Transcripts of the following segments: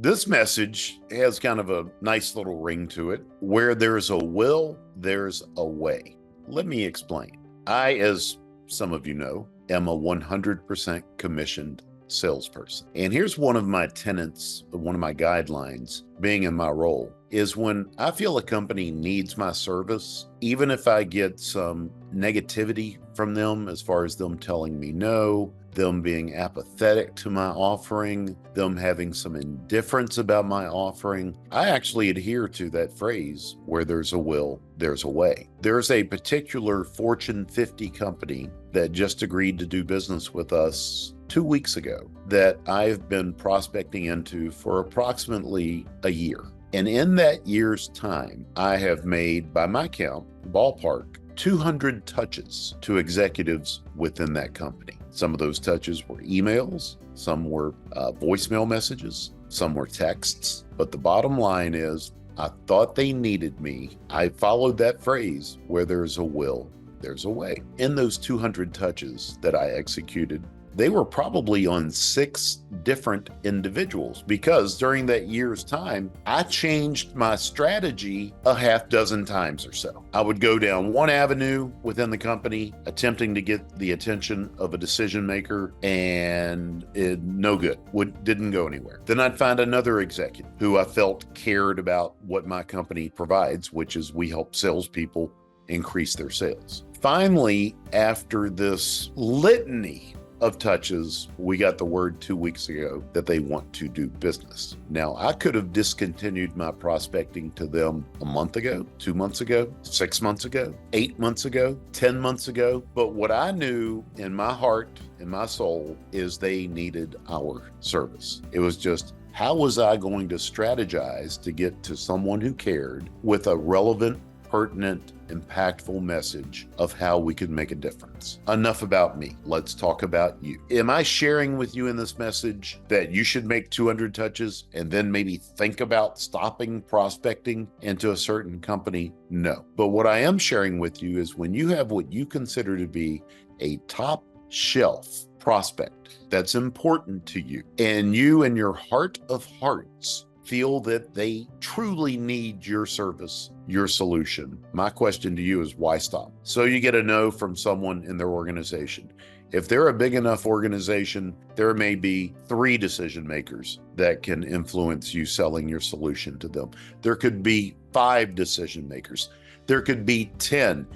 This message has kind of a nice little ring to it. Where there's a will, there's a way. Let me explain. I, as some of you know, am a 100% commissioned salesperson. And here's one of my tenets, one of my guidelines, being in my role, is when I feel a company needs my service, even if I get some negativity from them as far as them telling me no, them being apathetic to my offering, them having some indifference about my offering, I actually adhere to that phrase, where there's a will, there's a way. There's a particular Fortune 50 company that just agreed to do business with us 2 weeks ago that I've been prospecting into for approximately a year. And in that year's time, I have made, by my count, ballpark, 200 touches to executives within that company. Some of those touches were emails, some were voicemail messages, some were texts. But the bottom line is, I thought they needed me. I followed that phrase, where there's a will, there's a way. In those 200 touches that I executed, they were probably on 6 different individuals, because during that year's time, I changed my strategy a half dozen times or so. I would go down one avenue within the company, attempting to get the attention of a decision maker, and no good. Didn't go anywhere. Then I'd find another executive who I felt cared about what my company provides, which is we help salespeople increase their sales. Finally, after this litany of touches, we got the word 2 weeks ago that they want to do business. Now, I could have discontinued my prospecting to them a month ago, 2 months ago, 6 months ago, 8 months ago, 10 months ago. But what I knew in my heart, in my soul, is they needed our service. It was just, how was I going to strategize to get to someone who cared with a relevant, pertinent, impactful message of how we could make a difference? Enough about me. Let's talk about you. Am I sharing with you in this message that you should make 200 touches and then maybe think about stopping prospecting into a certain company? No. But what I am sharing with you is, when you have what you consider to be a top shelf prospect that's important to you, and you in your heart of hearts feel that they truly need your service, your solution, my question to you is, why stop? So you get a no from someone in their organization. If they're a big enough organization, there may be 3 decision makers that can influence you selling your solution to them. There could be 5 decision makers. There could be 10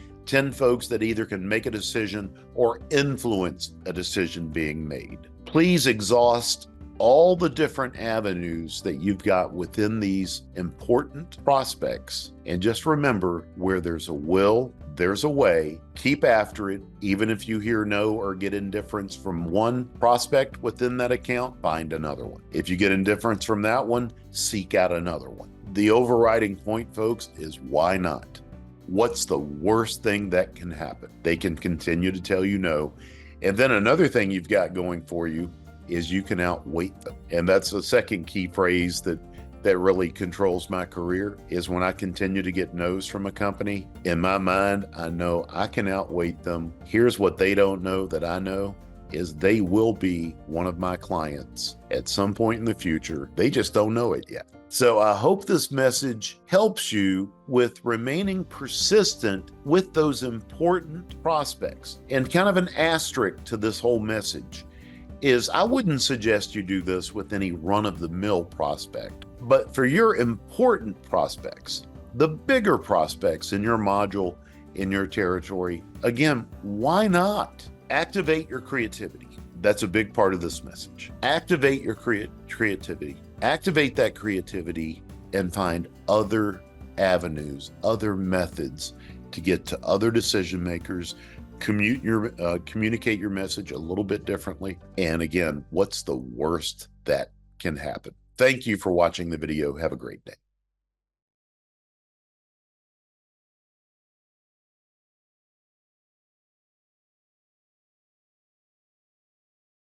folks that either can make a decision or influence a decision being made. Please exhaust all the different avenues that you've got within these important prospects. And just remember, where there's a will, there's a way. Keep after it. Even if you hear no or get indifference from one prospect within that account, find another one. If you get indifference from that one, seek out another one. The overriding point, folks, is why not? What's the worst thing that can happen? They can continue to tell you no. And then another thing you've got going for you is you can outweight them. And that's the second key phrase that really controls my career, is when I continue to get no's from a company, in my mind, I know I can outweight them. Here's what they don't know that I know, is they will be one of my clients at some point in the future. They just don't know it yet. So I hope this message helps you with remaining persistent with those important prospects. And kind of an asterisk to this whole message is, I wouldn't suggest you do this with any run-of-the-mill prospect. But for your important prospects, the bigger prospects in your module, in your territory, again, why not activate your creativity? That's a big part of this message. Activate your creativity. Activate that creativity and find other avenues, other methods to get to other decision makers. Communicate your message a little bit differently. And again, what's the worst that can happen? Thank you for watching the video. Have a great day.